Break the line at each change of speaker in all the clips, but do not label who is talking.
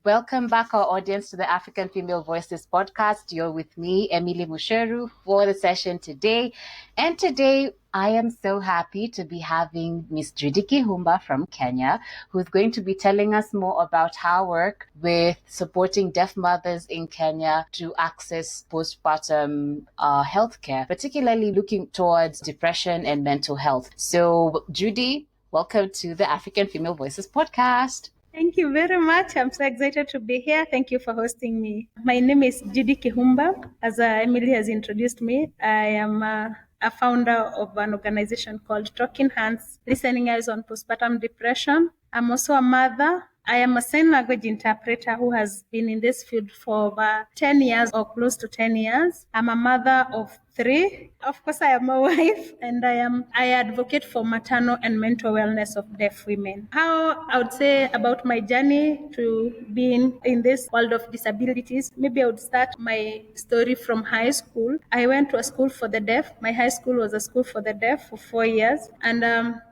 Welcome back, our audience, to the African Female Voices podcast. You're with me, Emily Musheru, for the session today. And today, I am so happy to be having Miss Judy Kihumba from Kenya, who's going to be telling us more about her work with supporting deaf mothers in Kenya to access postpartum healthcare, particularly looking towards depression and mental health. So, Judy, welcome to the African Female Voices podcast.
Thank you very much. I'm so excited to be here. Thank you for hosting me. My name is Judy Kihumba. As Emily has introduced me, I am a founder of an organization called Talking Hands, Listening Eyes on Postpartum Depression. I'm also a mother. I am a sign language interpreter who has been in this field for over 10 years or close to 10 years. I'm a mother of 3. Of course, I am a wife, and I advocate for maternal and mental wellness of deaf women. How I would say about my journey to being in this world of disabilities, maybe I would start my story from high school. I went to a school for the deaf. My high school was a school for the deaf for 4 years, and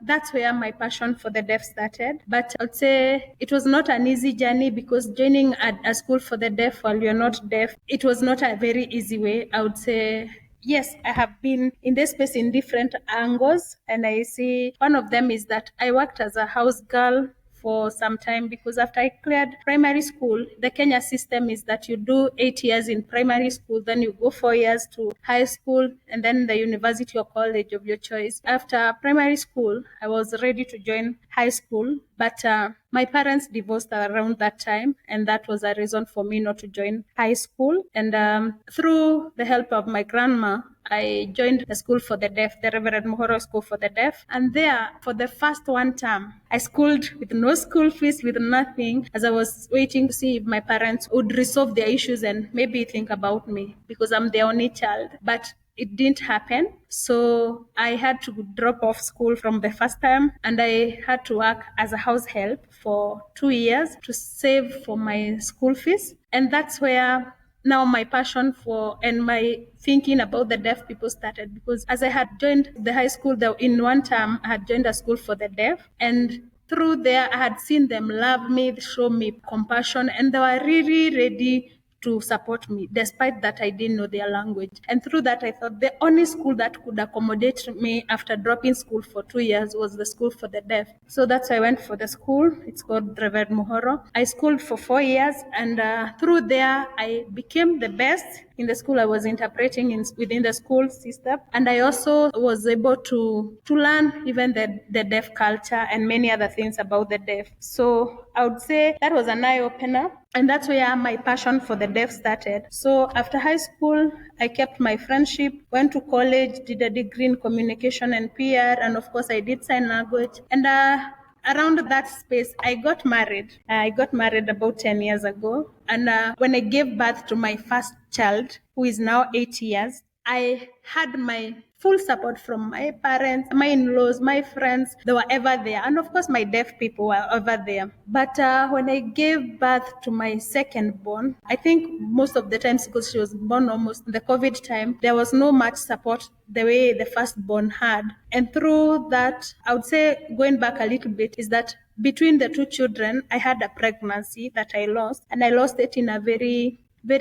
that's where my passion for the deaf started. But I would say it was not an easy journey, because joining a school for the deaf while you're not deaf, it was not a very easy way. I would say, yes, I have been in this space in different angles, and I see one of them is that I worked as a house girl for some time, because after I cleared primary school, the Kenya system is that you do 8 years in primary school, then you go 4 years to high school, and then the university or college of your choice. After primary school, I was ready to join high school, but my parents divorced around that time, and that was a reason for me not to join high school. And through the help of my grandma, I joined the school for the deaf, the Reverend Mohoro School for the Deaf. And there, for the first 1 term, I schooled with no school fees, with nothing, as I was waiting to see if my parents would resolve their issues and maybe think about me, because I'm the only child. But it didn't happen. So I had to drop off school from the first time, and I had to work as a house help for 2 years to save for my school fees. And that's where now my passion for and my thinking about the deaf people started, because as I had joined the high school, in 1 term, I had joined a school for the deaf, and through there, I had seen them love me, show me compassion, and they were really ready to support me, despite that I didn't know their language. And through that, I thought the only school that could accommodate me after dropping school for 2 years was the school for the deaf. So that's why I went for the school. It's called Reverend Mohoro. I schooled for 4 years, and through there, I became the best in the school. I was interpreting within the school system, and I also was able to learn even the deaf culture and many other things about the deaf. So I would say that was an eye-opener, and that's where my passion for the deaf started. So after high school, I kept my friendship, went to college, did a degree in communication and PR, and of course I did sign language. And around that space, I got married. I got married about 10 years ago. And when I gave birth to my first child, who is now 8 years, I had my full support from my parents, my in-laws, my friends. They were ever there. And of course, my deaf people were ever there. But when I gave birth to my second born, I think most of the times, because she was born almost in the COVID time, there was no much support the way the firstborn had. And through that, I would say, going back a little bit, is that between the 2 children, I had a pregnancy that I lost. And I lost it in a very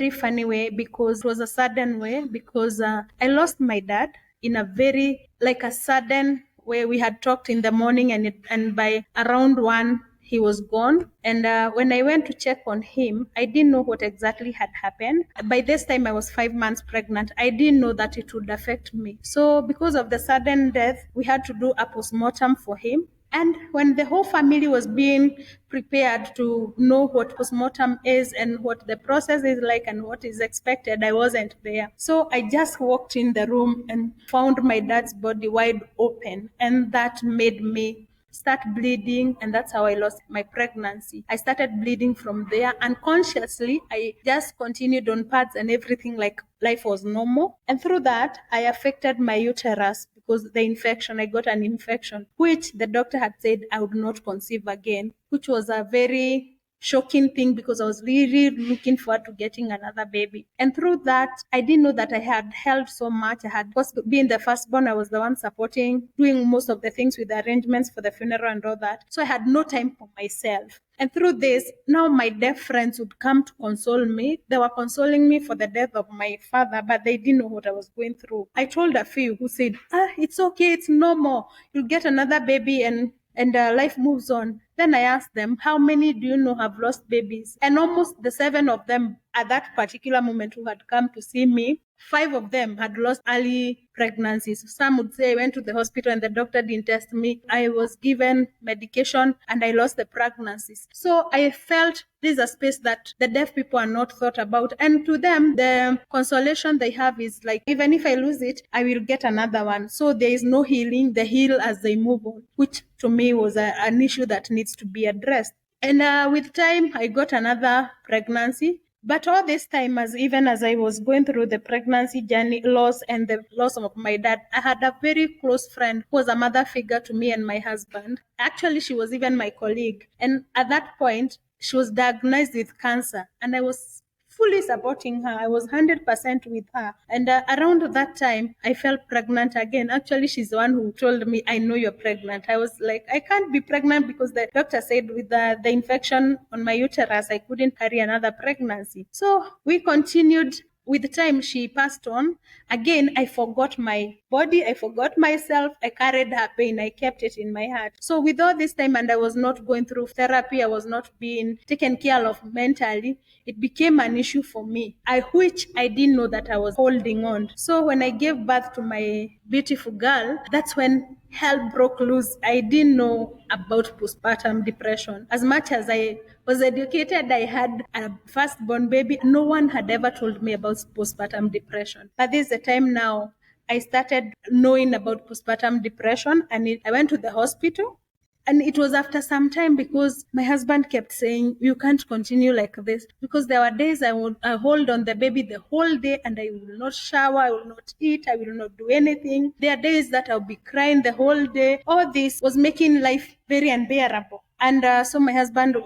funny way, because it was a sudden way, because I lost my dad in a very, like a sudden way. We had talked in the morning, and by around 1, he was gone. And when I went to check on him, I didn't know what exactly had happened. By this time, I was 5 months pregnant. I didn't know that it would affect me. So because of the sudden death, we had to do a postmortem for him. And when the whole family was being prepared to know what postmortem is and what the process is like and what is expected, I wasn't there. So I just walked in the room and found my dad's body wide open. And that made me start bleeding, and that's how I lost my pregnancy. I started bleeding from there. Unconsciously, I just continued on pads and everything like life was normal. And through that, I affected my uterus, because I got an infection, which the doctor had said I would not conceive again, which was a very shocking thing because I was really looking forward to getting another baby. And through that, I didn't know that I had helped so much. I had been the firstborn. I was the one supporting, doing most of the things with the arrangements for the funeral and all that. So I had no time for myself. And through this, now my deaf friends would come to console me. They were consoling me for the death of my father, but they didn't know what I was going through. I told a few who said, it's okay, it's normal. You'll get another baby and life moves on. Then I asked them, how many do you know have lost babies? And almost the 7 of them at that particular moment who had come to see me, 5 of them had lost early pregnancies. Some would say I went to the hospital and the doctor didn't test me. I was given medication and I lost the pregnancies. So I felt this is a space that the deaf people are not thought about. And to them, the consolation they have is like, even if I lose it, I will get another one. So there is no healing. They heal as they move on, which to me was an issue that needs to be addressed. And with time, I got another pregnancy. But all this time, even as I was going through the pregnancy journey, loss and the loss of my dad, I had a very close friend who was a mother figure to me and my husband. Actually, she was even my colleague. And at that point, she was diagnosed with cancer. And I was fully supporting her. I was 100% with her. And around that time, I felt pregnant again. Actually, she's the one who told me, I know you're pregnant. I was like, I can't be pregnant because the doctor said with the infection on my uterus, I couldn't carry another pregnancy. So we continued. With time, she passed on. Again, I forgot my body. I forgot myself. I carried her pain. I kept it in my heart. So with all this time, and I was not going through therapy, I was not being taken care of mentally, it became an issue for me, which I didn't know that I was holding on. So when I gave birth to my beautiful girl, that's when hell broke loose. I didn't know about postpartum depression. As much as I was educated, I had a firstborn baby. No one had ever told me about postpartum depression. But this is the time now I started knowing about postpartum depression, and I went to the hospital. And it was after some time because my husband kept saying, you can't continue like this. Because there were days I hold on the baby the whole day and I will not shower, I will not eat, I will not do anything. There are days that I'll be crying the whole day. All this was making life very unbearable. And so my husband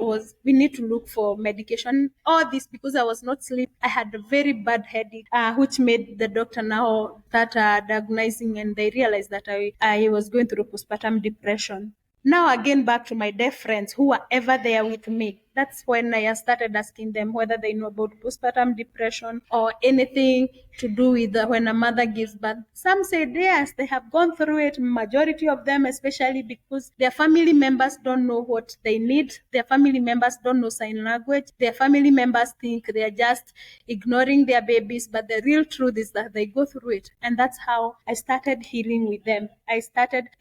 we need to look for medication. All this because I was not sleep. I had a very bad headache, which made the doctor now start diagnosing, and they realized that I was going through postpartum depression. Now again, back to my deaf friends who were ever there with me. That's when I started asking them whether they know about postpartum depression or anything to do with when a mother gives birth. Some said yes, they have gone through it. Majority of them, especially because their family members don't know what they need. Their family members don't know sign language. Their family members think they are just ignoring their babies. But the real truth is that they go through it. And that's how I started healing with them.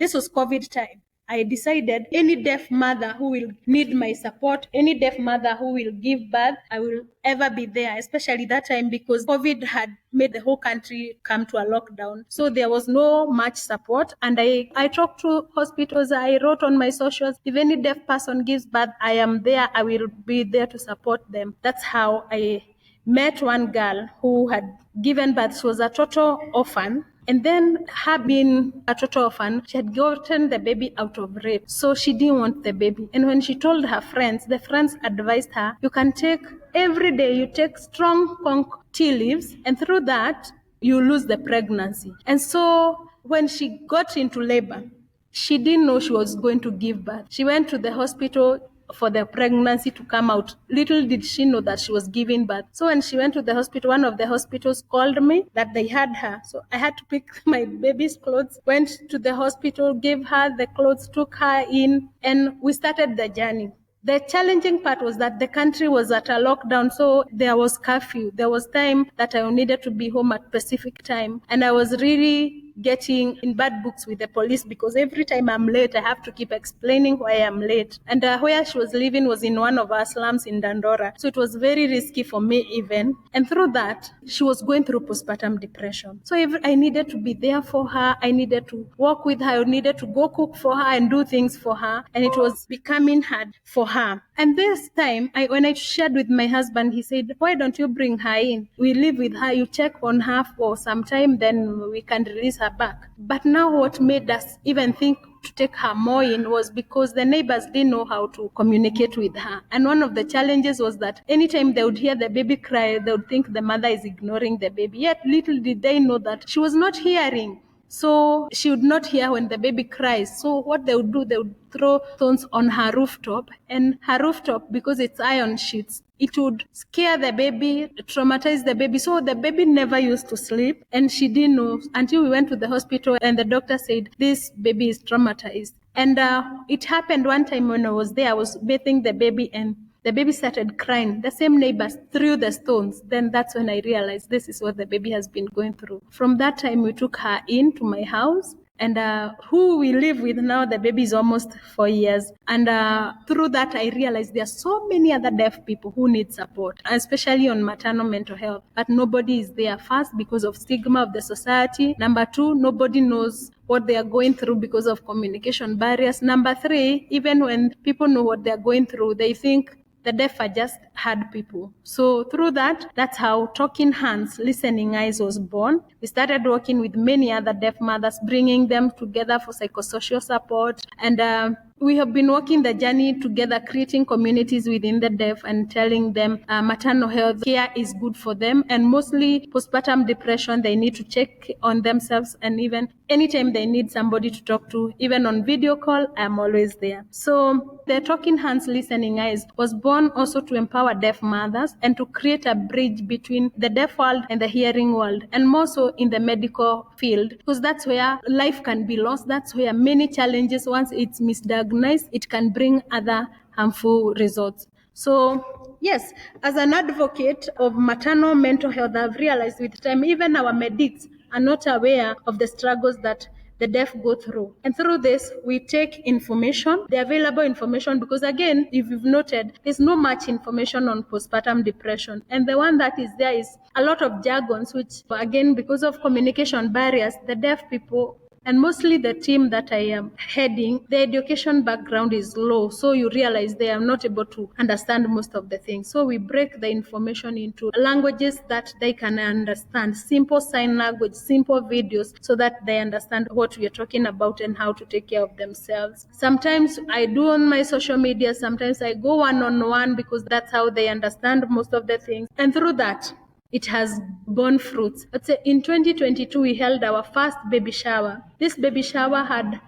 This was COVID time. I decided any deaf mother who will need my support, any deaf mother who will give birth, I will ever be there, especially that time because COVID had made the whole country come to a lockdown. So there was no much support. And I talked to hospitals, I wrote on my socials, if any deaf person gives birth, I am there, I will be there to support them. That's how I met one girl who had given birth. She was a total orphan. And then her being a total orphan, she had gotten the baby out of rape. So she didn't want the baby. And when she told her friends, the friends advised her, you can take, every day you take strong conch tea leaves, and through that, you lose the pregnancy. And so when she got into labor, she didn't know she was going to give birth. She went to the hospital for the pregnancy to come out. Little did she know that she was giving birth. So when she went to the hospital, one of the hospitals called me that they had her. So I had to pick my baby's clothes, went to the hospital, gave her the clothes, took her in, and we started the journey. The challenging part was that the country was at a lockdown, so there was curfew. There was time that I needed to be home at specific time. And I was really getting in bad books with the police because every time I'm late, I have to keep explaining why I'm late. And where she was living was in one of our slums in Dandora. So it was very risky for me even. And through that, she was going through postpartum depression. So I needed to be there for her. I needed to walk with her. I needed to go cook for her and do things for her. And it was becoming hard for her. And this time, when I shared with my husband, he said, why don't you bring her in? We live with her. You check on her for some time, then we can release her back. But now what made us even think to take her more in was because the neighbors didn't know how to communicate with her. And one of the challenges was that anytime they would hear the baby cry, they would think the mother is ignoring the baby. Yet little did they know that she was not hearing. So she would not hear when the baby cries. So what they would do, they would throw stones on her rooftop. And her rooftop, because it's iron sheets, it would scare the baby, traumatize the baby. So the baby never used to sleep. And she didn't know until we went to the hospital and the doctor said, this baby is traumatized. And it happened one time when I was there. I was bathing the baby and the baby started crying. The same neighbors threw the stones. Then that's when I realized this is what the baby has been going through. From that time, we took her in to my house. And who we live with now, the baby is almost 4 years. And through that, I realized there are so many other deaf people who need support, especially on maternal mental health. But nobody is there. First, because of stigma of the society. Number two, nobody knows what they are going through because of communication barriers. Number three, even when people know what they are going through, they think the deaf are just hard people. So through that, that's how Talking Hands, Listening Eyes was born. We started working with many other deaf mothers, bringing them together for psychosocial support. And we have been working the journey together, creating communities within the deaf and telling them maternal health care is good for them. And mostly postpartum depression, they need to check on themselves. And even anytime they need somebody to talk to, even on video call, I'm always there. So the Talking Hands, Listening Eyes was born also to empower deaf mothers and to create a bridge between the deaf world and the hearing world, and more so in the medical field, because that's where life can be lost. That's where many challenges, once it's misdiagnosed, it can bring other harmful results. So yes, as an advocate of maternal mental health, I've realized with time, even our medics are not aware of the struggles that the deaf go through. And through this, we take information, the available information, because again, if you've noted, there's no much information on postpartum depression. And the one that is there is a lot of jargons, which again, because of communication barriers, the deaf people, and mostly the team that I am heading, the education background is low. So you realize they are not able to understand most of the things. So we break the information into languages that they can understand, simple sign language, simple videos, so that they understand what we are talking about and how to take care of themselves. Sometimes I do on my social media, sometimes I go one-on-one because that's how they understand most of the things. And through that, it has borne fruits. Let's say in 2022, we held our first baby shower. This baby shower had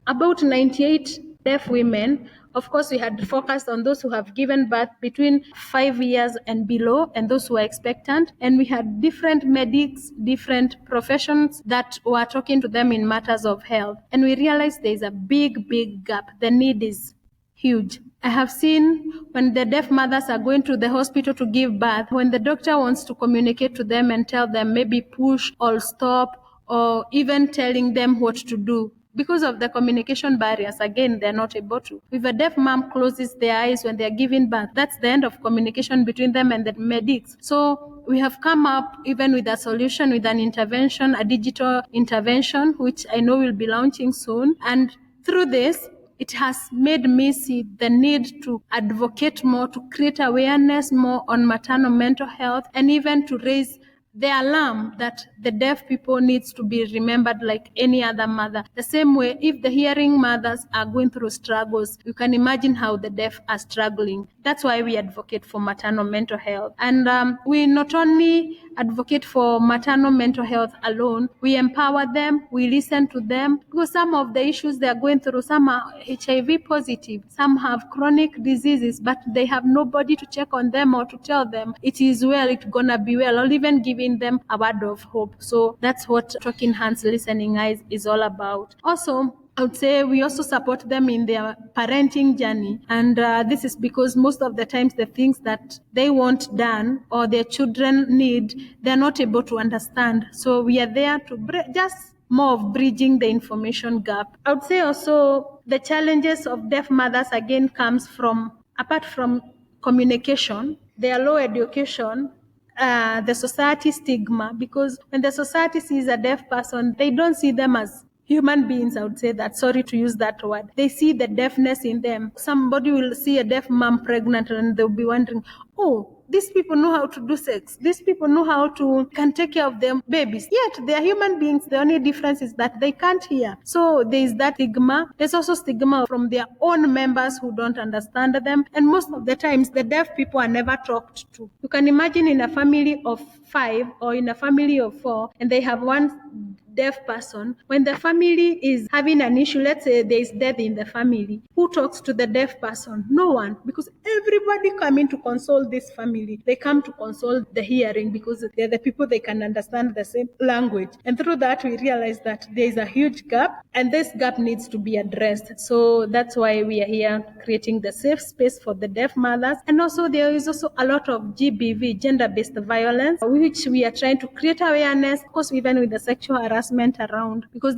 about 98 deaf women. Of course, we had focused on those who have given birth between 5 years and below, and those who are expectant. And we had different medics, different professions that were talking to them in matters of health. And we realized there is a big, big gap. The need is huge. I have seen when the deaf mothers are going to the hospital to give birth, when the doctor wants to communicate to them and tell them maybe push or stop, or even telling them what to do. Because of the communication barriers, again, they're not able to. If a deaf mom closes their eyes when they're giving birth, that's the end of communication between them and the medics. So we have come up even with a solution, with an intervention, a digital intervention, which I know will be launching soon. And through this, it has made me see the need to advocate more, to create awareness more on maternal mental health, and even to raise the alarm that the deaf people needs to be remembered like any other mother. The same way, if the hearing mothers are going through struggles, you can imagine how the deaf are struggling. That's why we advocate for maternal mental health. And we not only advocate for maternal mental health alone, we empower them, we listen to them, because some of the issues they are going through, some are HIV positive, some have chronic diseases, but they have nobody to check on them or to tell them it is well, it's gonna be well, or even giving them a word of hope. So that's what Talking Hands, Listening Eyes is all about. Also, I would say we also support them in their parenting journey. And this is because most of the times the things that they want done or their children need, they're not able to understand. So we are there to just more of bridging the information gap. I would say also the challenges of deaf mothers again comes from, apart from communication, their low education, the society stigma, because when the society sees a deaf person, they don't see them as human beings. I would say that, sorry to use that word. They see the deafness in them. Somebody will see a deaf mom pregnant and they'll be wondering, oh, these people know how to do sex. These people know how to can take care of their babies. Yet they are human beings. The only difference is that they can't hear. So there is that stigma. There's also stigma from their own members who don't understand them. And most of the times, the deaf people are never talked to. You can imagine in a family of 5 or in a family of 4, and they have one deaf person. When the family is having an issue, let's say there is death in the family, who talks to the deaf person? No one, because everybody coming to console this family. They come to console the hearing because they're the people they can understand the same language. And through that, we realize that there is a huge gap, and this gap needs to be addressed. So that's why we are here creating the safe space for the deaf mothers. And also there is also a lot of GBV, gender-based violence, which we are trying to create awareness, of course, even with the sexual harassment around, because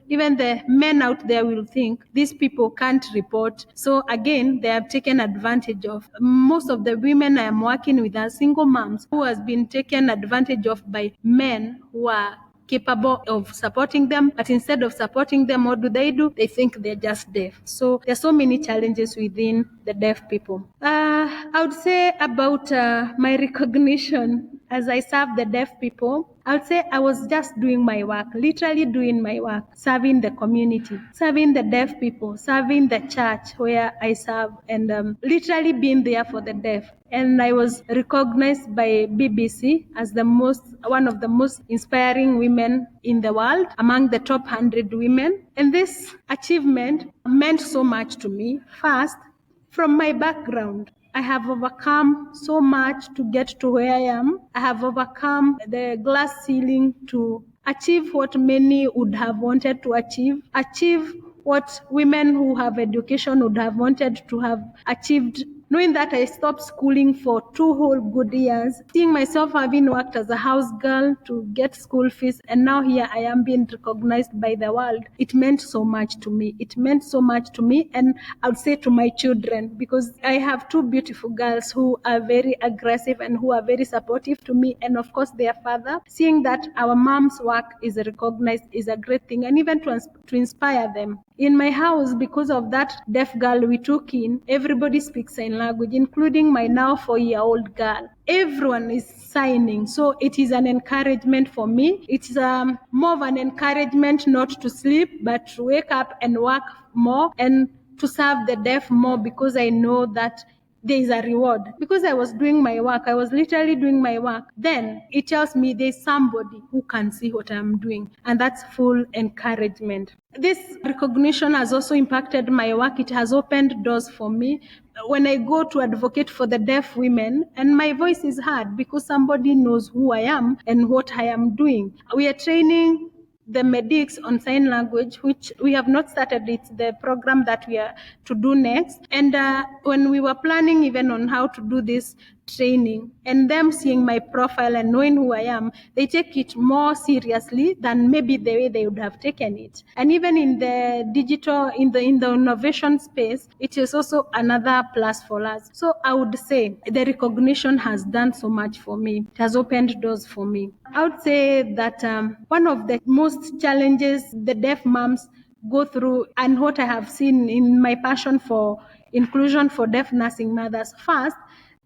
even the men out there will think these people can't report. So again, they have taken advantage of. Most of the women I am working with are single moms who has been taken advantage of by men who are capable of supporting them, but instead of supporting them, what do? They think they're just deaf. So there's so many challenges within the deaf people. I would say about my recognition as I serve the deaf people, I would say I was just doing my work, literally doing my work, serving the community, serving the deaf people, serving the church where I serve, and literally being there for the deaf. And I was recognized by BBC as one of the most inspiring women in the world, among the top 100 women. And this achievement meant so much to me. First, from my background, I have overcome so much to get to where I am. I have overcome the glass ceiling to achieve what many would have wanted to achieve what women who have education would have wanted to have achieved. Knowing that I stopped schooling for 2 whole good years, seeing myself having worked as a house girl to get school fees, and now here I am being recognized by the world, it meant so much to me. It meant so much to me, and I would say to my children, because I have 2 beautiful girls who are very aggressive and who are very supportive to me, and of course their father. Seeing that our mom's work is recognized is a great thing, and even to inspire them. In my house, because of that deaf girl we took in, everybody speaks sign language, including my now 4-year-old girl. Everyone is signing. So it is an encouragement for me. It's more of an encouragement not to sleep, but to wake up and work more and to serve the deaf more, because I know that there is a reward. Because I was doing my work, I was literally doing my work, then it tells me there's somebody who can see what I'm doing, and that's full encouragement. This recognition has also impacted my work. It has opened doors for me. When I go to advocate for the deaf women, and my voice is heard because somebody knows who I am and what I am doing. We are training the medics on sign language, which we have not started. It's the program that we are to do next. And when we were planning even on how to do this training, and them seeing my profile and knowing who I am, they take it more seriously than maybe the way they would have taken it. And even in the digital, in the innovation space, it is also another plus for us. So I would say the recognition has done so much for me. It has opened doors for me. I would say that one of the most challenges the deaf moms go through, and what I have seen in my passion for inclusion for deaf nursing mothers, first,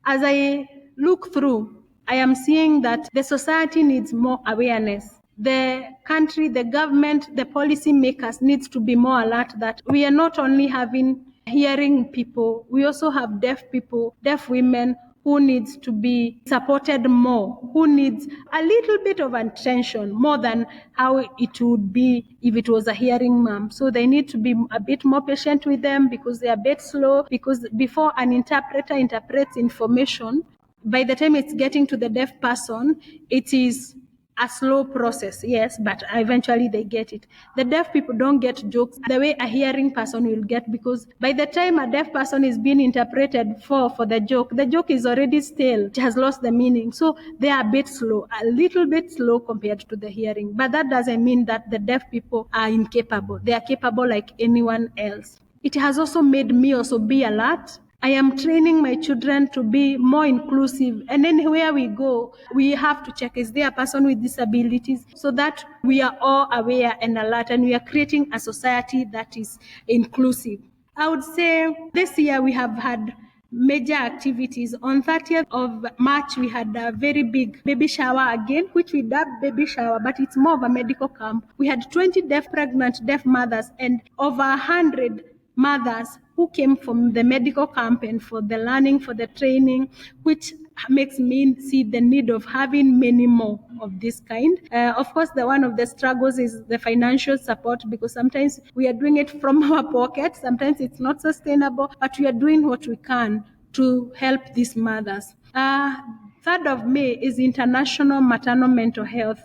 as I look through, I am seeing that the society needs more awareness. The country, the government, the policy makers needs to be more alert that we are not only having hearing people, we also have deaf people, deaf women who needs to be supported more, who needs a little bit of attention more than how it would be if it was a hearing mom. So they need to be a bit more patient with them because they are a bit slow, because before an interpreter interprets information, by the time it's getting to the deaf person, it is a slow process, yes, but eventually they get it. The deaf people don't get jokes the way a hearing person will get, because by the time a deaf person is being interpreted for the joke is already stale. It has lost the meaning. So they are a bit slow, a little bit slow compared to the hearing. But that doesn't mean that the deaf people are incapable. They are capable like anyone else. It has also made me also be alert. I am training my children to be more inclusive, and anywhere we go, we have to check, is there a person with disabilities, so that we are all aware and alert, and we are creating a society that is inclusive. I would say this year we have had major activities. On 30th of March, we had a very big baby shower again, which we dubbed baby shower, but it's more of a medical camp. We had 20 pregnant deaf mothers and over 100 mothers who came from the medical camp and for the learning, for the training, which makes me see the need of having many more of this kind. Of course, one of the struggles is the financial support, because sometimes we are doing it from our pocket. Sometimes it's not sustainable, but we are doing what we can to help these mothers. 3rd of May is International Maternal Mental Health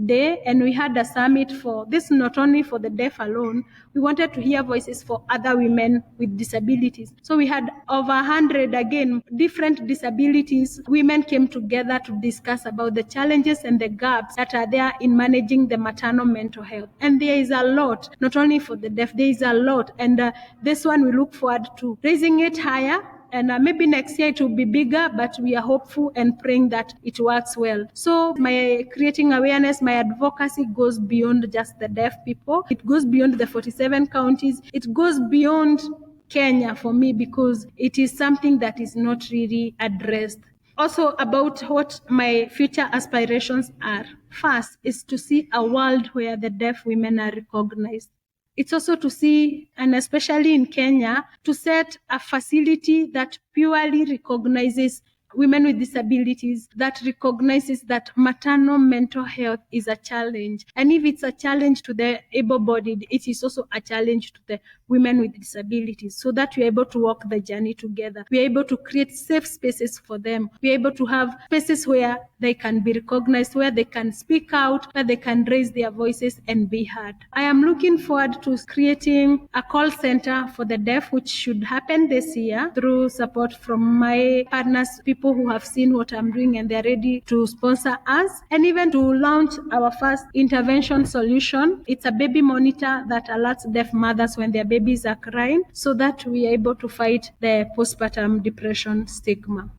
Day, and we had a summit for this, not only for the deaf alone. We wanted to hear voices for other women with disabilities. So we had over 100, again, different disabilities. Women came together to discuss about the challenges and the gaps that are there in managing the maternal mental health. And there is a lot, not only for the deaf, there is a lot. And this one, we look forward to raising it higher. And maybe next year it will be bigger, but we are hopeful and praying that it works well. So my creating awareness, my advocacy goes beyond just the deaf people. It goes beyond the 47 counties. It goes beyond Kenya for me, because it is something that is not really addressed. Also, about what my future aspirations are. First is to see a world where the deaf women are recognized. It's also to see, and especially in Kenya, to set a facility that purely recognizes women with disabilities, that recognizes that maternal mental health is a challenge. And if it's a challenge to the able-bodied, it is also a challenge to the women with disabilities, so that we're able to walk the journey together. We're able to create safe spaces for them. We're able to have spaces where they can be recognized, where they can speak out, where they can raise their voices and be heard. I am looking forward to creating a call center for the deaf, which should happen this year through support from my partners, people who have seen what I'm doing and they're ready to sponsor us, and even to launch our first intervention solution. It's a baby monitor that alerts deaf mothers when their babies are crying, so that we are able to fight the postpartum depression stigma.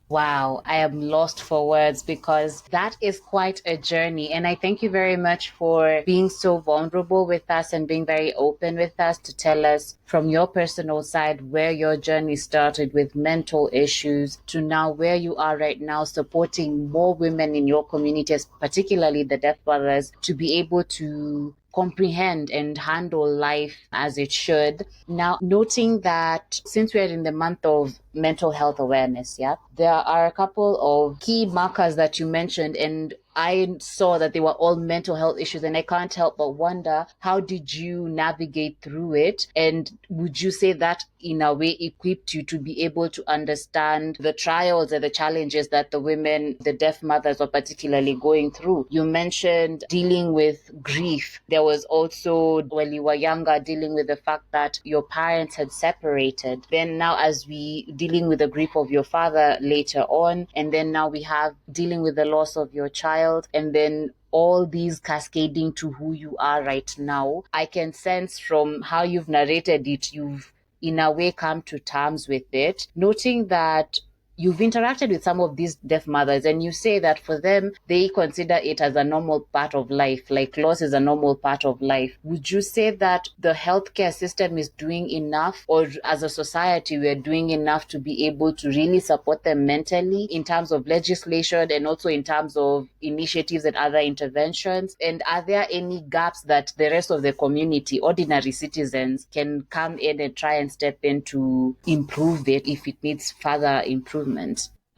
Wow, I am lost for words, because that is quite a journey. And I thank you very much for being so vulnerable with us and being very open with us to tell us from your personal side where your journey started with mental issues to now where you are right now, supporting more women in your communities, particularly the deaf mothers, to be able to comprehend and handle life as it should. Now, noting that since we're in the month of mental health awareness, there are a couple of key markers that you mentioned, and I saw that they were all mental health issues, and I can't help but wonder, how did you navigate through it? And would you say that in a way equipped you to be able to understand the trials and the challenges that the women, the deaf mothers, are particularly going through? You mentioned dealing with grief. There was also, when you were younger, dealing with the fact that your parents had separated. Then now, as we dealing with the grief of your father later on, and then now we have dealing with the loss of your child, and then all these cascading to who you are right now. I can sense from how you've narrated it, you've in a way come to terms with it, noting that you've interacted with some of these deaf mothers, and you say that for them, they consider it as a normal part of life, like loss is a normal part of life. Would you say that the healthcare system is doing enough, or as a society, we're doing enough to be able to really support them mentally in terms of legislation and also in terms of initiatives and other interventions? And are there any gaps that the rest of the community, ordinary citizens, can come in and try and step in to improve it if it needs further improvement?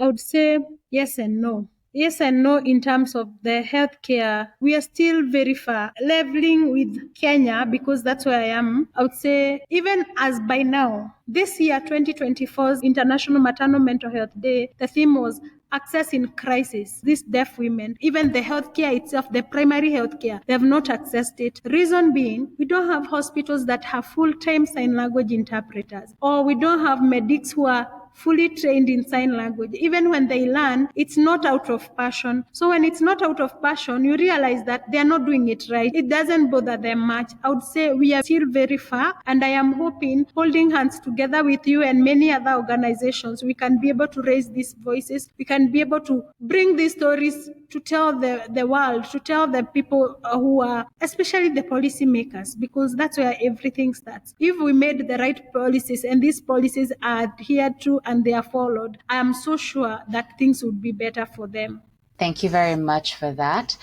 I would say yes and no. Yes and no in terms of the healthcare. We are still very far. Leveling with Kenya, because that's where I am, I would say even as by now, this year, 2024's International Maternal Mental Health Day, the theme was access in crisis. These deaf women, even the healthcare itself, the primary healthcare, they have not accessed it. Reason being, we don't have hospitals that have full-time sign language interpreters, or we don't have medics who are fully trained in sign language. Even when they learn, it's not out of passion. So when it's not out of passion, you realize that they're not doing it right. It doesn't bother them much. I would say we are still very far, and I am hoping, holding hands together with you and many other organizations, we can be able to raise these voices. We can be able to bring these stories to tell the world, to tell the people who are, especially the policy makers, because that's where everything starts. If we made the right policies and these policies are adhered to do and they are followed, I am so sure that things would be better for them.
Thank you very much for that.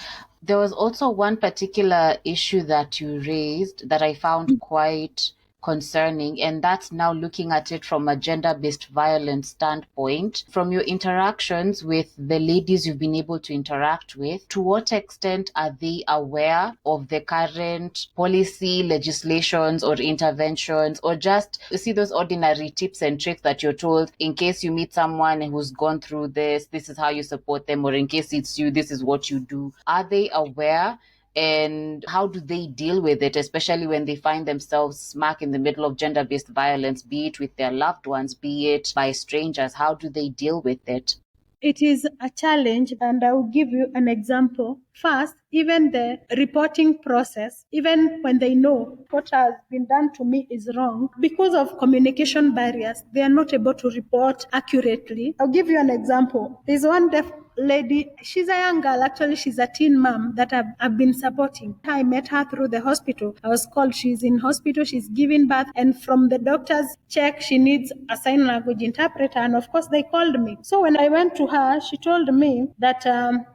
There was also one particular issue that you raised that I found quite concerning, and that's now looking at it from a gender-based violence standpoint. From your interactions with the ladies you've been able to interact with, to what extent are they aware of the current policy, legislations, or interventions, or just you see those ordinary tips and tricks that you're told in case you meet someone who's gone through this is how you support them, or in case it's you, this is what you do? Are they aware? And how do they deal with it, especially when they find themselves smack in the middle of gender-based violence, be it with their loved ones, be it by strangers? How do they deal with it?
It is a challenge, and I will give you an example. First, even the reporting process, even when they know what has been done to me is wrong, because of communication barriers, they are not able to report accurately. I'll give you an example. There's one deaf lady, she's a young girl, actually she's a teen mom that I've been supporting. I met her through the hospital. I was called, she's in hospital, she's giving birth, and from the doctor's check, she needs a sign language interpreter, and of course they called me. So when I went to her, she told me that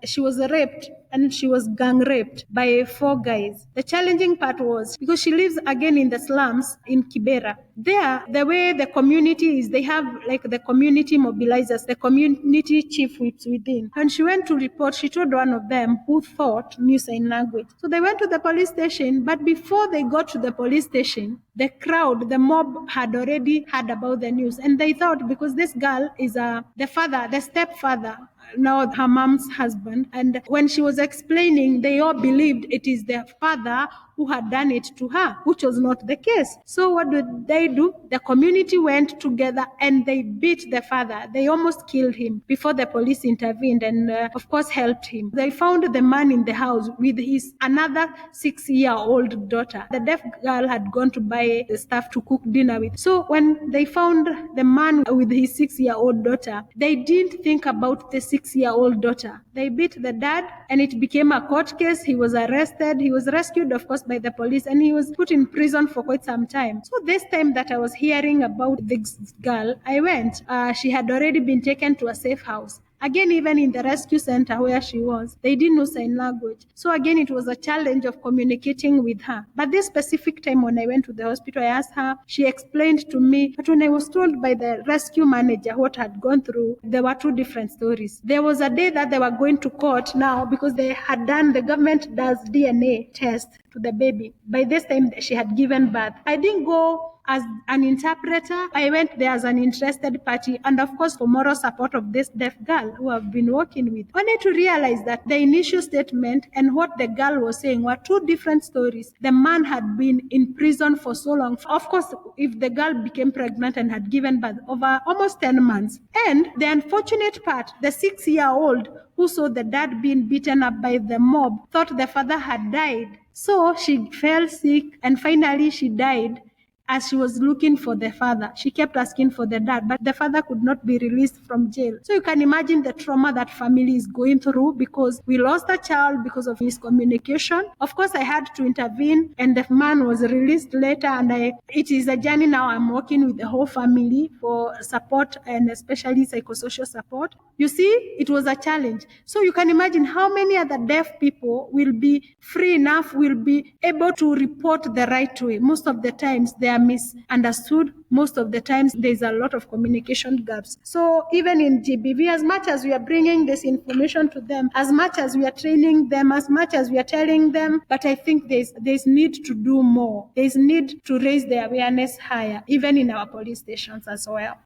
she was raped, and she was gang raped by 4 guys. The challenging part was because she lives again in the slums in Kibera. There, the way the community is, they have like the community mobilizers, the community chief whips within. And she went to report, she told one of them who thought knew sign language. So they went to the police station, but before they got to the police station, the crowd, the mob had already heard about the news. And they thought because this girl is the father, the stepfather, now her mom's husband. And when she was explaining, they all believed it is their father who had done it to her, which was not the case. So what did they do? The community went together and they beat the father. They almost killed him before the police intervened and, of course, helped him. They found the man in the house with his another 6-year-old daughter. The deaf girl had gone to buy the stuff to cook dinner with. So when they found the man with his 6-year-old daughter, they didn't think about the 6-year-old daughter. They beat the dad and it became a court case. He was arrested. He was rescued, of course, by the police, and he was put in prison for quite some time. So this time that I was hearing about this girl, I went. She had already been taken to a safe house. Again, even in the rescue center where she was, they didn't know sign language. So again, it was a challenge of communicating with her. But this specific time when I went to the hospital, I asked her, she explained to me, but when I was told by the rescue manager what had gone through, there were 2 different stories. There was a day that they were going to court now because they had done, the government does DNA test to the baby. By this time, she had given birth. I didn't go as an interpreter. I went there as an interested party and, of course, for moral support of this deaf girl who I've been working with. Only to realize that the initial statement and what the girl was saying were 2 different stories. The man had been in prison for so long. Of course, if the girl became pregnant and had given birth over almost 10 months. And the unfortunate part, the 6-year-old who saw the dad being beaten up by the mob thought the father had died. So she fell sick and finally she died. As she was looking for the father, she kept asking for the dad, but the father could not be released from jail. So you can imagine the trauma that family is going through because we lost a child because of miscommunication. Of course, I had to intervene and the man was released later, and it is a journey now. I'm working with the whole family for support and especially psychosocial support. You see, it was a challenge. So you can imagine how many other deaf people will be free enough, will be able to report the right way. Most of the times they are misunderstood. Most of the times there's a lot of communication gaps. So even in GBV, as much as we are bringing this information to them, as much as we are training them, as much as we are telling them, but I think there's need to do more. There's need to raise the awareness higher, even in our police stations as well.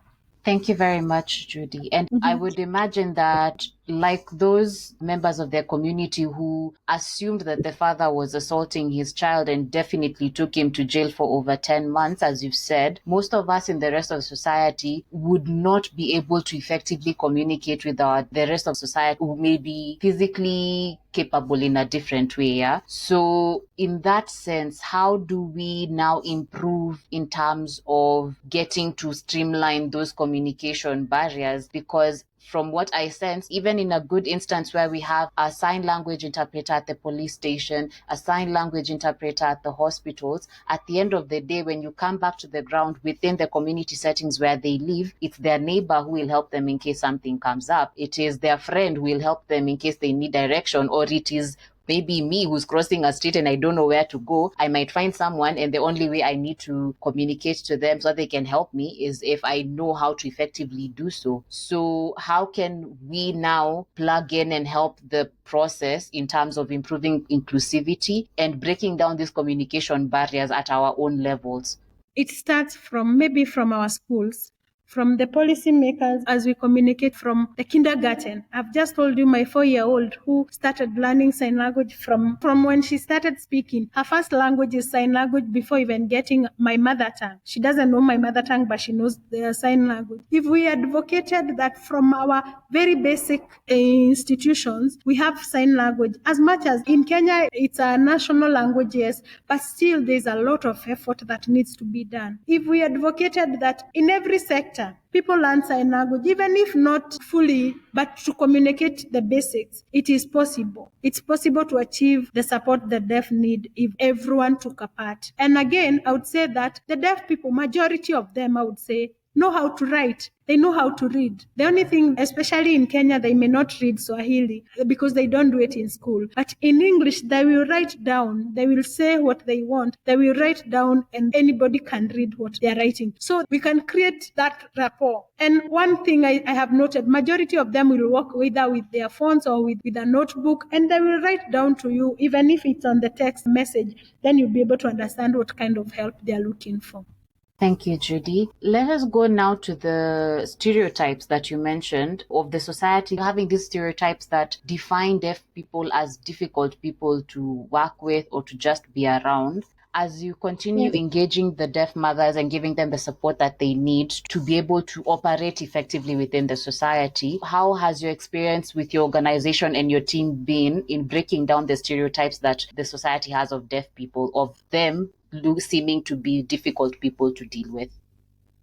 Thank you very much, Judy. And I would imagine that, like those members of their community who assumed that the father was assaulting his child and definitely took him to jail for over 10 months, as you've said, most of us in the rest of society would not be able to effectively communicate with the rest of society who may be physically capable in a different way. Yeah? So in that sense, how do we now improve in terms of getting to streamline those communication barriers? Because from what I sense, even in a good instance where we have a sign language interpreter at the police station, a sign language interpreter at the hospitals, at the end of the day, when you come back to the ground within the community settings where they live, it's their neighbor who will help them in case something comes up. It is their friend who will help them in case they need direction, or it is maybe me who's crossing a street and I don't know where to go. I might find someone, and the only way I need to communicate to them so they can help me is if I know how to effectively do so. So how can we now plug in and help the process in terms of improving inclusivity and breaking down these communication barriers at our own levels?
It starts from maybe from our schools, from the policymakers, as we communicate from the kindergarten. I've just told you my 4-year-old who started learning sign language from when she started speaking. Her first language is sign language before even getting my mother tongue. She doesn't know my mother tongue, but she knows the sign language. If we advocated that from our very basic institutions, we have sign language. As much as in Kenya, it's a national language, yes, but still there's a lot of effort that needs to be done. If we advocated that in every sector, people learn sign language, even if not fully, but to communicate the basics, it is possible. It's possible to achieve the support the deaf need if everyone took a part. And again, I would say that the deaf people, majority of them, I would say, know how to write. They know how to read. The only thing, especially in Kenya, they may not read Swahili because they don't do it in school. But in English, they will write down. They will say what they want. They will write down, and anybody can read what they are writing. So we can create that rapport. And one thing I have noted, majority of them will work either with their phones or with a notebook, and they will write down to you, even if it's on the text message. Then you'll be able to understand what kind of help they are looking for.
Thank you, Judy. Let us go now to the stereotypes that you mentioned of the society, having these stereotypes that define deaf people as difficult people to work with or to just be around. As you continue engaging the deaf mothers and giving them the support that they need to be able to operate effectively within the society, how has your experience with your organization and your team been in breaking down the stereotypes that the society has of deaf people, of them seeming to be difficult people to deal with?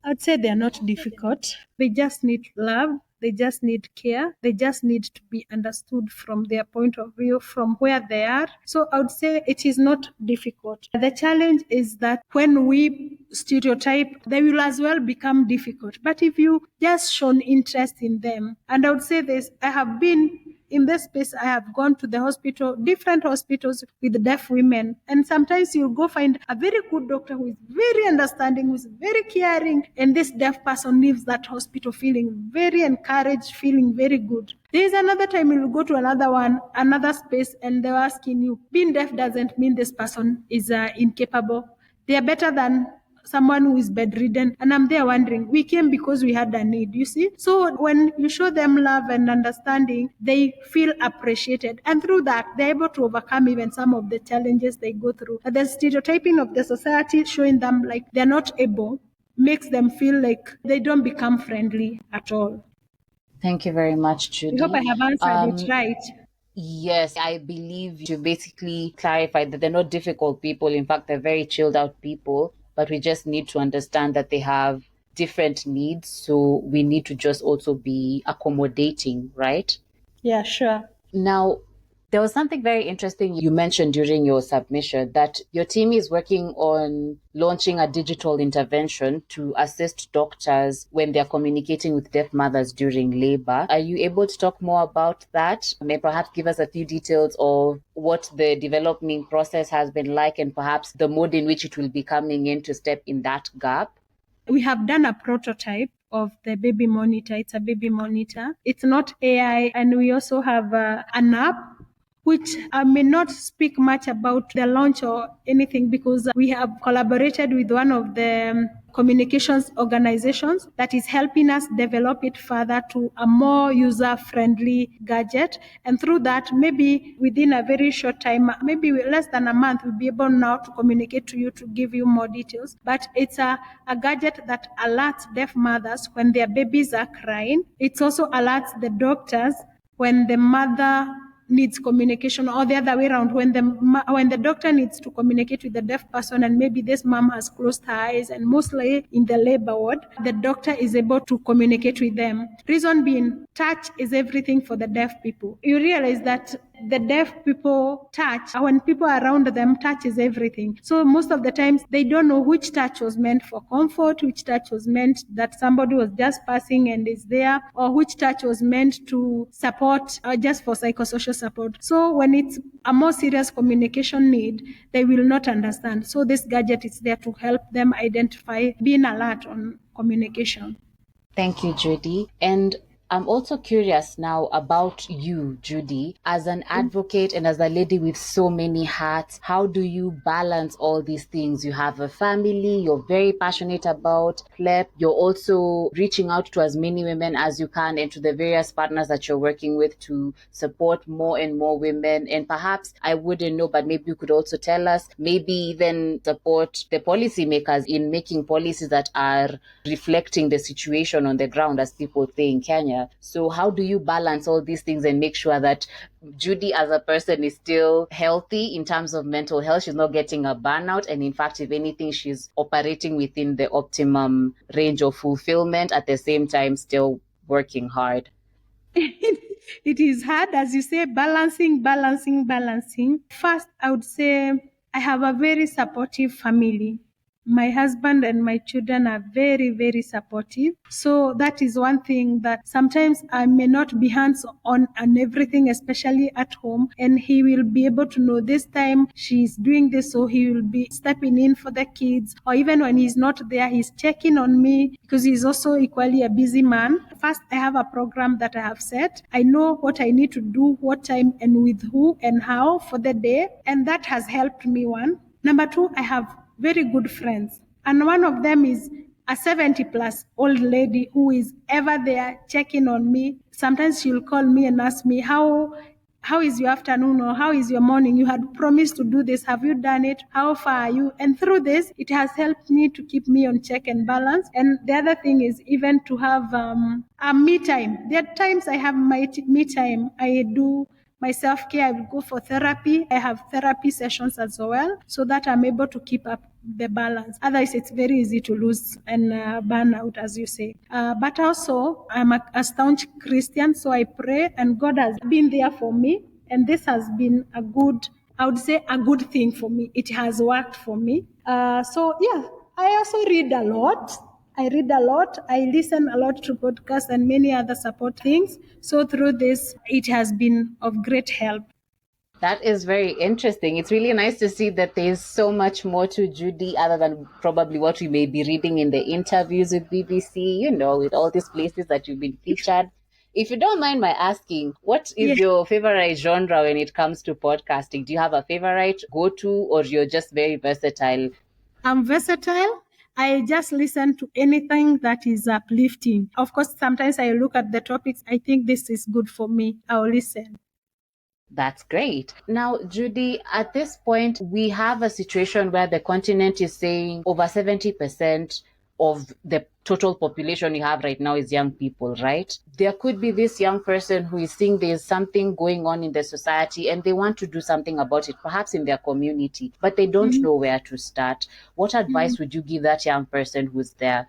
I'd say they're not difficult. They just need love. They just need care. They just need to be understood from their point of view, from where they are. So I would say it is not difficult. The challenge is that when we stereotype, they will as well become difficult. But if you just shown interest in them, and I would say this, I have been in this space, I have gone to the hospital, different hospitals with deaf women. And sometimes you'll go find a very good doctor who is very understanding, who is very caring. And this deaf person leaves that hospital feeling very encouraged, feeling very good. There is another time you'll go to another space, and they're asking you, being deaf doesn't mean this person is incapable. They are better than someone who is bedridden. And I'm there wondering, we came because we had a need, you see? So when you show them love and understanding, they feel appreciated. And through that, they're able to overcome even some of the challenges they go through. The stereotyping of the society, showing them like they're not able, makes them feel like they don't become friendly at all.
Thank you very much, Judy.
I hope I have answered it right.
Yes, I believe you basically clarified that they're not difficult people. In fact, they're very chilled out people, but we just need to understand that they have different needs. So we need to just also be accommodating, right?
Yeah, sure.
Now, there was something very interesting you mentioned during your submission, that your team is working on launching a digital intervention to assist doctors when they're communicating with deaf mothers during labor. Are you able to talk more about that? May perhaps give us a few details of what the development process has been like, and perhaps the mode in which it will be coming in to step in that gap?
We have done a prototype of the baby monitor. It's a baby monitor. It's not AI. And we also have an app, which I may not speak much about the launch or anything, because we have collaborated with one of the communications organizations that is helping us develop it further to a more user-friendly gadget. And through that, maybe within a very short time, maybe less than a month, we'll be able now to communicate to you, to give you more details. But it's a gadget that alerts deaf mothers when their babies are crying. It also alerts the doctors when the mother needs communication, or the other way around, when the doctor needs to communicate with the deaf person, and maybe this mom has closed her eyes, and mostly in the labor ward, the doctor is able to communicate with them. Reason being, touch is everything for the deaf people. You realize that the deaf people touch, when people are around them, touch is everything. So most of the times they don't know which touch was meant for comfort, which touch was meant that somebody was just passing and is there, or which touch was meant to support or just for psychosocial support. So when it's a more serious communication need, they will not understand. So this gadget is there to help them identify, being alert on communication.
Thank you, Judy. And I'm also curious now about you, Judy, as an advocate and as a lady with so many hats. How do you balance all these things? You have a family, you're very passionate about PLEP, you're also reaching out to as many women as you can and to the various partners that you're working with to support more and more women. And perhaps, I wouldn't know, but maybe you could also tell us, maybe even support the policymakers in making policies that are reflecting the situation on the ground, as people say in Kenya. So how do you balance all these things and make sure that Judy as a person is still healthy in terms of mental health? She's not getting a burnout. And in fact, if anything, she's operating within the optimum range of fulfillment, at the same time, still working hard.
It is hard, as you say, balancing. First, I would say I have a very supportive family. My husband and my children are very, very supportive. So that is one thing that sometimes I may not be hands-on on everything, especially at home. And he will be able to know this time she's doing this, so he will be stepping in for the kids. Or even when he's not there, he's checking on me because he's also equally a busy man. First, I have a program that I have set. I know what I need to do, what time and with who and how for the day. And that has helped me, one. Number two, I have very good friends. And one of them is a 70+ old lady who is ever there checking on me. Sometimes she'll call me and ask me, how is your afternoon, or how is your morning? You had promised to do this. Have you done it? How far are you? And through this, it has helped me to keep me on check and balance. And the other thing is even to have a me time. There are times I have my me time. I do my self-care. I will go for therapy. I have therapy sessions as well, so that I'm able to keep up the balance. Otherwise, it's very easy to lose and burn out, as you say. But also, I'm a staunch Christian, so I pray, and God has been there for me. And this has been a good thing for me. It has worked for me. So yeah, I also read a lot. I listen a lot to podcasts and many other support things. So through this, it has been of great help.
That is very interesting. It's really nice to see that there's so much more to Judy other than probably what we may be reading in the interviews with BBC, with all these places that you've been featured. If you don't mind my asking, what is your favorite genre when it comes to podcasting? Do you have a favorite go-to, or you're just very versatile?
I'm versatile. I just listen to anything that is uplifting. Of course, sometimes I look at the topics. I think this is good for me. I'll listen.
That's great. Now, Judy, at this point, we have a situation where the continent is saying over 70% of the total population you have right now is young people, right? There could be this young person who is seeing there's something going on in the society and they want to do something about it, perhaps in their community, but they don't know where to start. What advice would you give that young person who's there?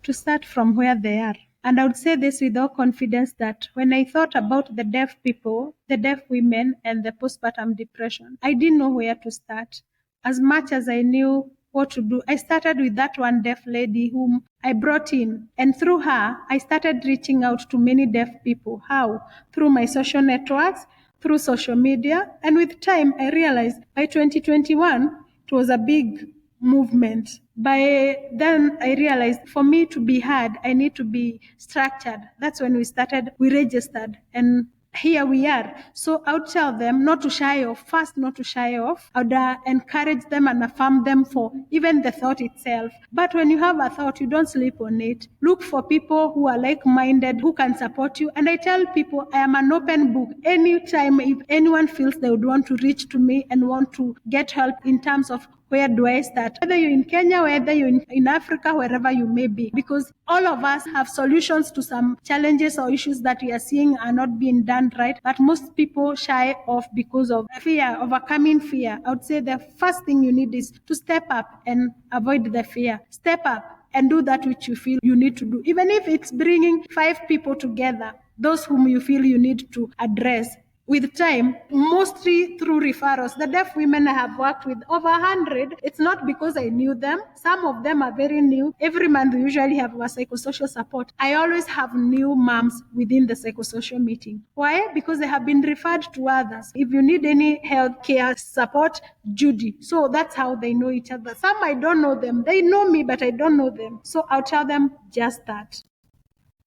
To start from where they are. And I would say this with all confidence, that when I thought about the deaf people, the deaf women, and the postpartum depression, I didn't know where to start. As much as I knew what to do, I started with that one deaf lady whom I brought in. And through her, I started reaching out to many deaf people. How? Through my social networks, through social media. And with time, I realized by 2021, it was a big movement. By then, I realized for me to be heard, I need to be structured. That's when we registered, and here we are. So I would tell them not to shy off. First, not to shy off. I would encourage them and affirm them for even the thought itself. But when you have a thought, you don't sleep on it. Look for people who are like-minded, who can support you. And I tell people, I am an open book. Anytime, if anyone feels they would want to reach to me and want to get help in terms of Where do I start? Whether you're in Kenya, whether you're in Africa, wherever you may be, because all of us have solutions to some challenges or issues that we are seeing are not being done right, but most people shy off because of fear, overcoming fear. I would say the first thing you need is to step up and avoid the fear. Step up and do that which you feel you need to do. Even if it's bringing 5 people together, those whom you feel you need to address. With time, mostly through referrals. The deaf women I have worked with, over 100, it's not because I knew them. Some of them are very new. Every month we usually have our psychosocial support. I always have new moms within the psychosocial meeting. Why? Because they have been referred to others. If you need any health care support, Judy. So that's how they know each other. Some I don't know them. They know me, but I don't know them. So I'll tell them just that.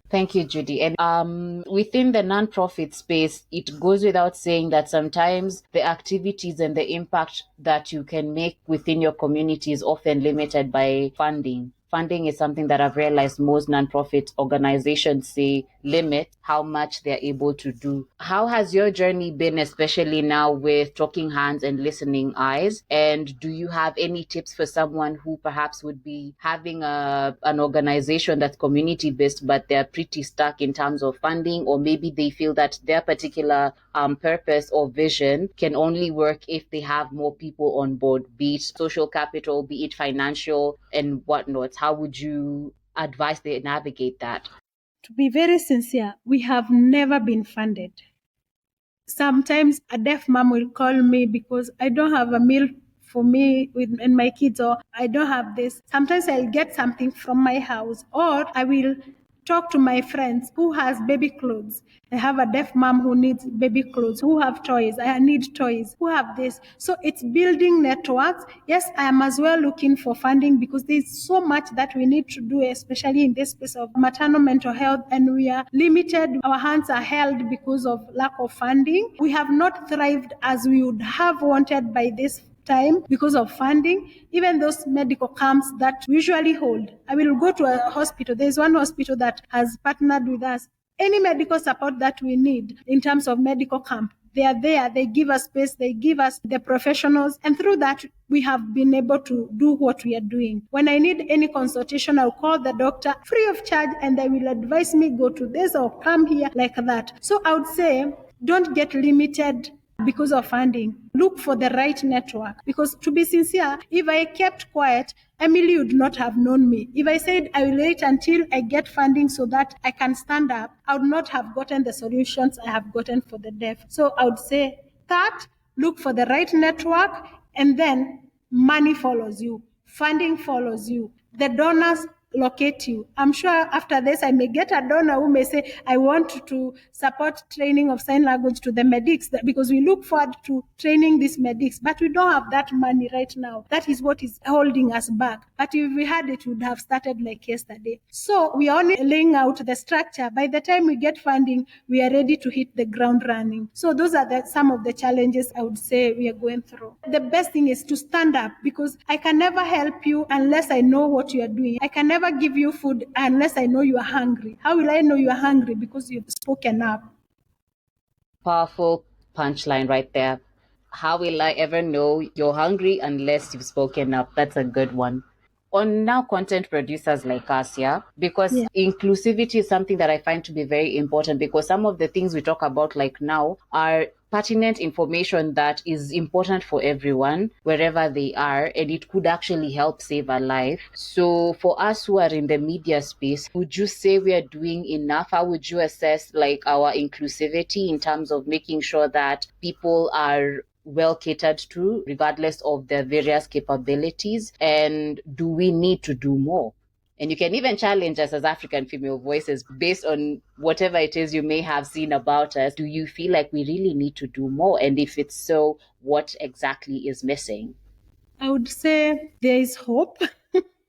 Thank you, Judy. And within the nonprofit space, it goes without saying that sometimes the activities and the impact that you can make within your community is often limited by funding. Funding is something that I've realized most nonprofit organizations say limit how much they're able to do. How has your journey been, especially now with Talking Hands and Listening Eyes? And do you have any tips for someone who perhaps would be having an organization that's community-based, but they're pretty stuck in terms of funding, or maybe they feel that their particular purpose or vision can only work if they have more people on board, be it social capital, be it financial and whatnot? How would you advise they navigate that?
To be very sincere, we have never been funded. Sometimes a deaf mom will call me because I don't have a meal for me and my kids, or I don't have this. Sometimes I'll get something from my house, or I will talk to my friends who has baby clothes. I have a deaf mom who needs baby clothes, who have toys. I need toys, who have this. So it's building networks. Yes, I am as well looking for funding because there's so much that we need to do, especially in this space of maternal mental health, and we are limited. Our hands are held because of lack of funding. We have not thrived as we would have wanted by this time because of funding. Even those medical camps that we usually hold, I will go to a hospital. There's one hospital that has partnered with us. Any medical support that we need in terms of medical camp, they are there. They give us space. They give us the professionals. And through that, we have been able to do what we are doing. When I need any consultation, I'll call the doctor free of charge, and they will advise me, go to this or come here, like that. So I would say, don't get limited because of funding. Look for the right network. Because to be sincere, if I kept quiet, Emily would not have known me. If I said I will wait until I get funding so that I can stand up, I would not have gotten the solutions I have gotten for the deaf. So I would say that, look for the right network, and then money follows you. Funding follows you. The donors locate you. I'm sure after this, I may get a donor who may say, I want to support training of sign language to the medics, because we look forward to training these medics, but we don't have that money right now. That is what is holding us back. But if we had it, we would have started like yesterday. So we are only laying out the structure. By the time we get funding, we are ready to hit the ground running. So those are some of the challenges I would say we are going through. The best thing is to stand up, because I can never help you unless I know what you are doing. I can never give you food unless I know you are hungry. How will I know you are hungry? Because you've spoken up.
Powerful punchline right there. How will I ever know you're hungry unless you've spoken up? That's a good one. On now content producers like us, yeah, because inclusivity is something that I find to be very important, because some of the things we talk about like now are pertinent information that is important for everyone wherever they are, and it could actually help save a life. So for us who are in the media space, would you say we are doing enough? How would you assess like our inclusivity in terms of making sure that people are well catered to, regardless of their various capabilities? And do we need to do more? And you can even challenge us as African female voices based on whatever it is you may have seen about us. Do you feel like we really need to do more? And if it's so, what exactly is missing?
I would say there is hope.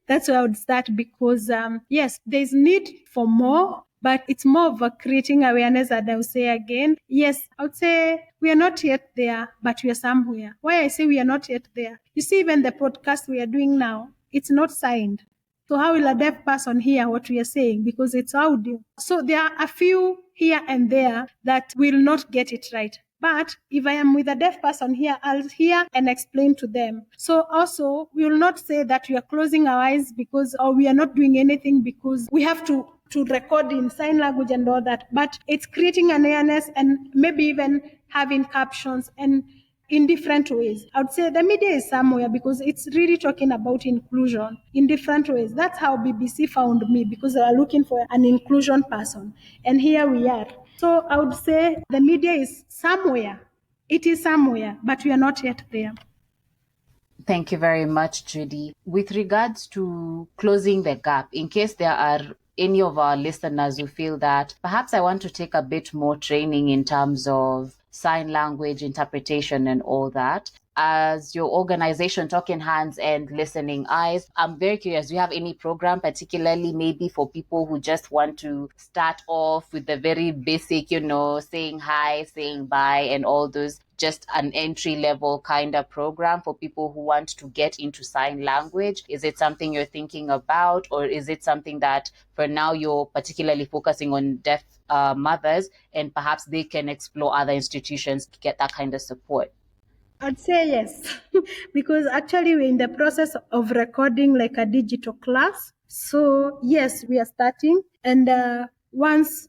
That's where I would start, because yes, there's need for more, but it's more of a creating awareness. And I would say again, yes, I would say we are not yet there, but we are somewhere. Why I say we are not yet there? You see, even the podcast we are doing now, it's not signed. So how will a deaf person hear what we are saying? Because it's audio. So there are a few here and there that will not get it right. But if I am with a deaf person here, I'll hear and explain to them. So also, we will not say that we are closing our eyes or we are not doing anything because we have to record in sign language and all that. But it's creating an awareness and maybe even having captions and in different ways. I would say the media is somewhere because it's really talking about inclusion in different ways. That's how BBC found me, because they were looking for an inclusion person. And here we are. So I would say the media is somewhere. It is somewhere, but we are not yet there.
Thank you very much, Judy. With regards to closing the gap, in case there are any of our listeners who feel that perhaps I want to take a bit more training in terms of sign language interpretation and all that, as your organization, Talking Hands and Listening Eyes, I'm very curious, do you have any program particularly maybe for people who just want to start off with the very basic, saying hi, saying bye and all those, just an entry level kind of program for people who want to get into sign language? Is it something you're thinking about, or is it something that for now you're particularly focusing on deaf mothers and perhaps they can explore other institutions to get that kind of support?
I'd say yes, because actually we're in the process of recording like a digital class. So yes, we are starting, and once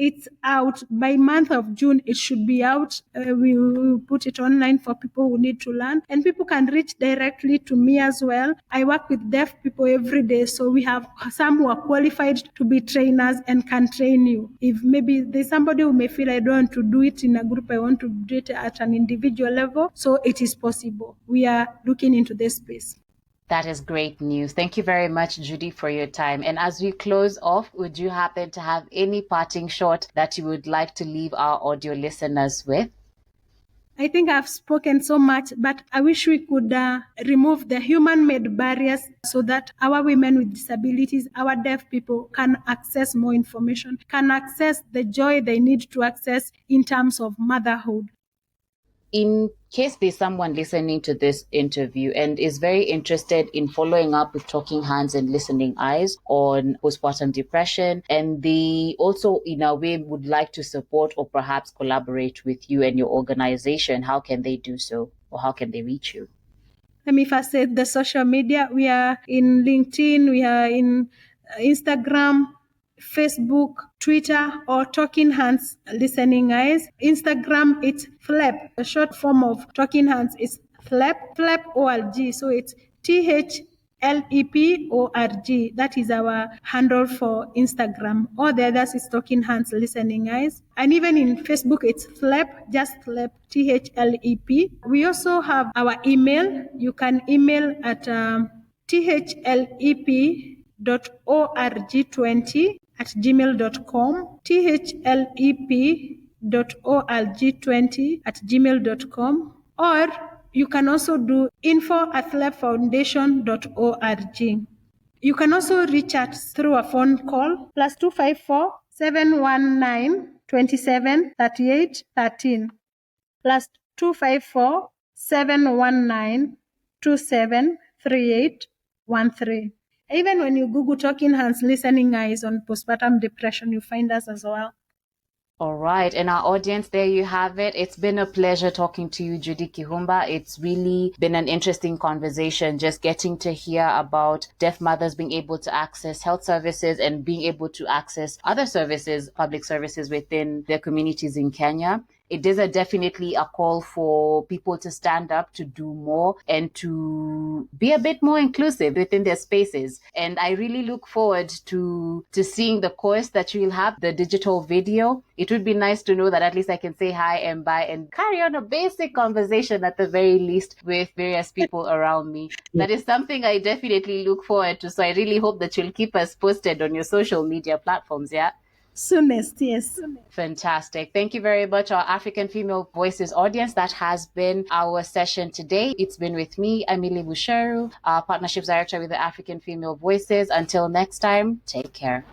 it's out by month of June, it should be out. We will put it online for people who need to learn, and people can reach directly to me as well. I work with deaf people every day, so we have some who are qualified to be trainers and can train you. If maybe there's somebody who may feel I don't want to do it in a group, I want to do it at an individual level, so it is possible. We are looking into this space.
That is great news. Thank you very much, Judy, for your time. And as we close off, would you happen to have any parting shot that you would like to leave our audio listeners with?
I think I've spoken so much, but I wish we could remove the human-made barriers so that our women with disabilities, our deaf people, can access more information, can access the joy they need to access in terms of motherhood.
In case there's someone listening to this interview and is very interested in following up with Talking Hands and Listening Eyes on postpartum depression, and they also in a way would like to support or perhaps collaborate with you and your organization, how can they do so, or how can they reach you?
Let me first say the social media. We are in LinkedIn, we are in Instagram, Facebook, Twitter, or Talking Hands Listening Eyes. Instagram, it's FLEP. The short form of Talking Hands is FLEP ORG. So it's THLEP-ORG. That is our handle for Instagram. All the others is Talking Hands Listening Eyes. And even in Facebook, it's FLEP, just FLEP, THLEP. We also have our email. You can email at thlep.org20@gmail.com, thlep.org20@gmail.com, or you can also do info@lepfoundation.org. You can also reach us through a phone call, +254 719 27 38 13, +254 719 27 38 13. Even when you Google Talking Hands Listening Eyes on postpartum depression, you find us as well.
All right. And our audience, there you have it. It's been a pleasure talking to you, Judy Kihumba. It's really been an interesting conversation, just getting to hear about deaf mothers being able to access health services and being able to access other services, public services within their communities in Kenya. It is definitely a call for people to stand up, to do more, and to be a bit more inclusive within their spaces. And I really look forward to seeing the course that you will have, the digital video. It would be nice to know that at least I can say hi and bye and carry on a basic conversation at the very least with various people around me. That is something I definitely look forward to. So I really hope that you'll keep us posted on your social media platforms, yeah?
Soonest, yes.
Fantastic. Thank you very much, our African Female Voices audience. That has been our session today. It's been with me, Emily Busheru, our Partnerships Director with the African Female Voices. Until next time, take care.